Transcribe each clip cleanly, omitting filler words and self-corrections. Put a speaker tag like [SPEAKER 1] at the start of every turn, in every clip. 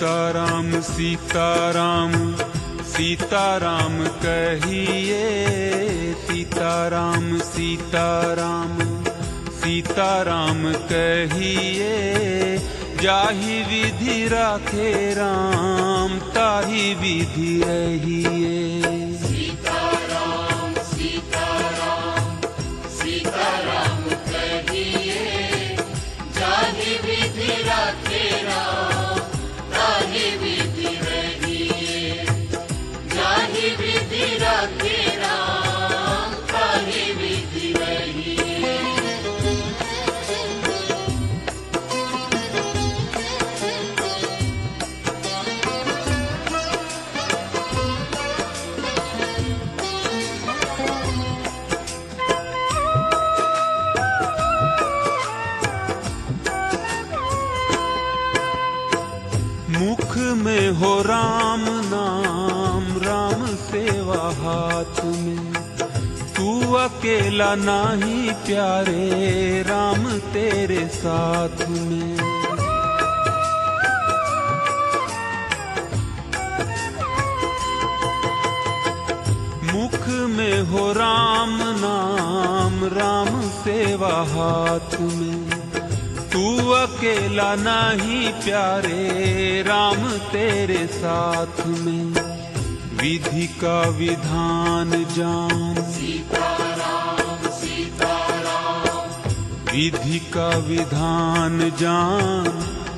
[SPEAKER 1] सीताराम सीताराम सीताराम कहिए, सीताराम सीताराम सीताराम कहिए। जाहि विधि राखे राम ताहि विधि रहिए।
[SPEAKER 2] सीताराम सीताराम सीताराम कहिए, जाहि विधि राखे राम ताहि विधि रहिए। जाहि विधि राखे राम ताहि विधि रहिए।
[SPEAKER 1] मुख में हो राम नाम, राम सेवा हाथ में। तू अकेला नाही प्यारे, राम तेरे साथ में। मुख में हो राम नाम, राम सेवा हाथ में। तू अकेला नहीं प्यारे, राम तेरे साथ में। विधि का विधान जान,
[SPEAKER 2] सीताराम सीताराम
[SPEAKER 1] विधि का विधान जान।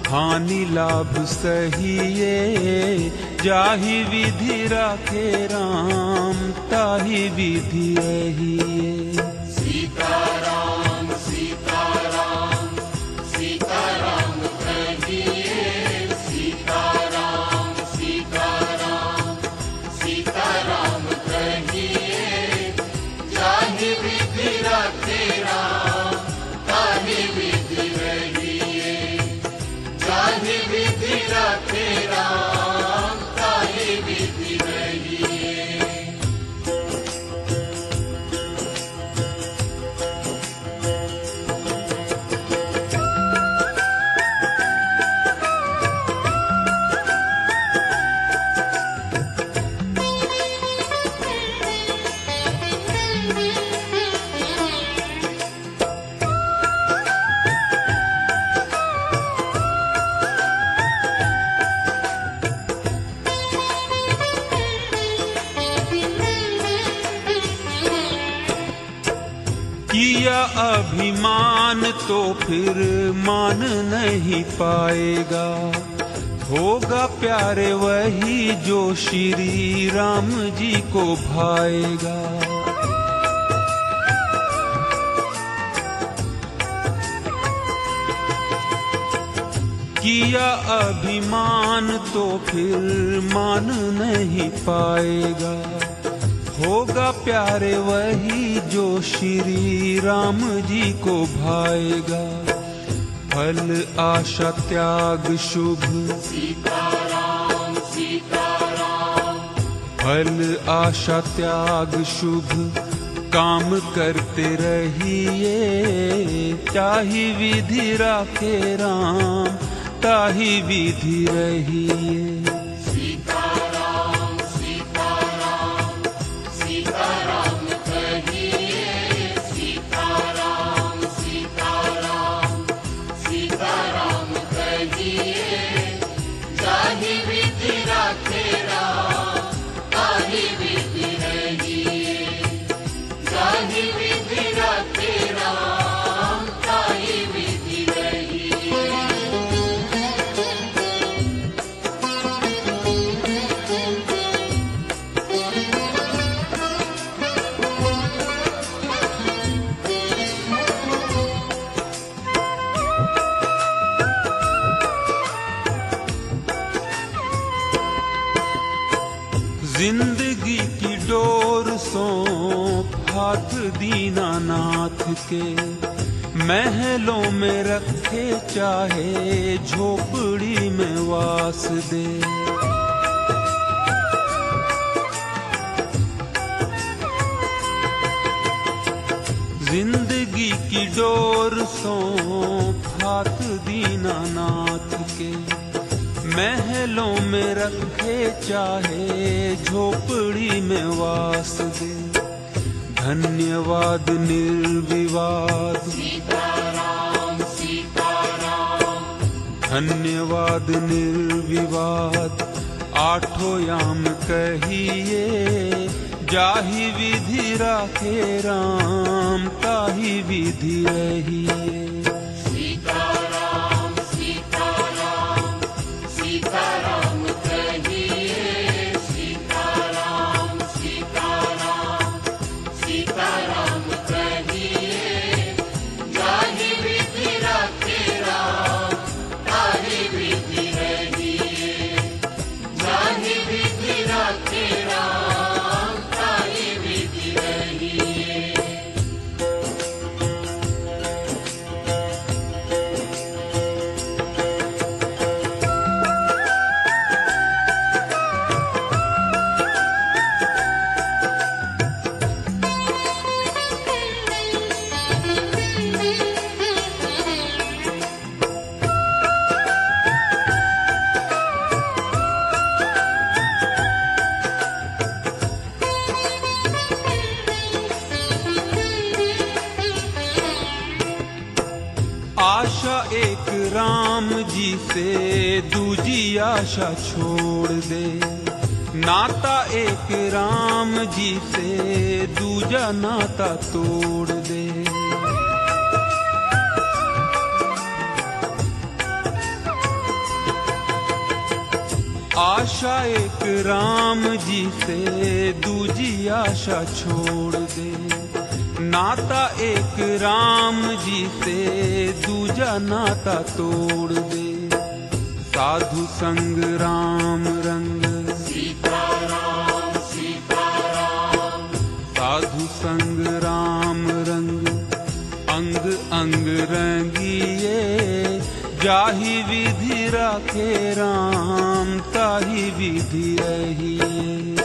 [SPEAKER 1] हानि लाभ सहिए, जाहि विधि राखे राम ताहि विधि रहिए।
[SPEAKER 2] सीताराम सीताराम सीताराम कहिए, सीताराम सीताराम सीताराम कहिए। जाहि विधि राखे राम ताहि विधि रहिए। जाहि विधि राखे राम ताहि विधि रहिए।
[SPEAKER 1] किया अभिमान तो फिर मान नहीं पाएगा। होगा प्यारे वही जो श्री राम जी को भाएगा। किया अभिमान तो फिर मान नहीं पाएगा। होगा प्यारे वही जो श्री राम जी को भाएगा। फल आशा त्याग शुभ,
[SPEAKER 2] सीताराम सीताराम
[SPEAKER 1] फल आशा त्याग शुभ। काम करते रहिए, ताहि विधि राखे राम ताहि विधि रहिए।
[SPEAKER 2] सीताराम सीताराम सीताराम कहिए, सीताराम सीताराम सीताराम कहिए। जाहि विधि राखे राम ताहि विधि रहिए। जाहि विधि राखे राम ताहि विधि रहिए।
[SPEAKER 1] जिंदगी की डोर सौंप हाथ दीनानाथ के। महलों में रखे चाहे झोपड़ी में वास दे। जिंदगी की डोर सौंप हाथ दीनानाथ के। महलों में रखे चाहे झोपड़ी में वास दे। धन्यवाद निर्विवाद
[SPEAKER 2] सीताराम सीताराम,
[SPEAKER 1] धन्यवाद निर्विवाद आठों याम कहिए। जाहि विधि राखे राम ताहि विधि रहिए।
[SPEAKER 2] सीताराम सीताराम, सीताराम कहिए। सीताराम सीताराम, सीताराम कहिए। जाहि विधि राखे राम ताहि विधि रहिए। जाहि विधि राखे राम ताहि विधि रहिए।
[SPEAKER 1] आशा एक राम जी से दूजी आशा छोड़ दे। नाता एक राम जी से दूजा नाता तोड़ दे। आशा एक राम जी से दूजी आशा छोड़ दे। नाता एक राम जी से दूजा नाता तोड़ दे। साधु संग राम रंग
[SPEAKER 2] सीताराम सीताराम,
[SPEAKER 1] साधु संग राम रंग अंग अंग रंगिए। जाहि विधि राखे राम ताहि विधि रहिए।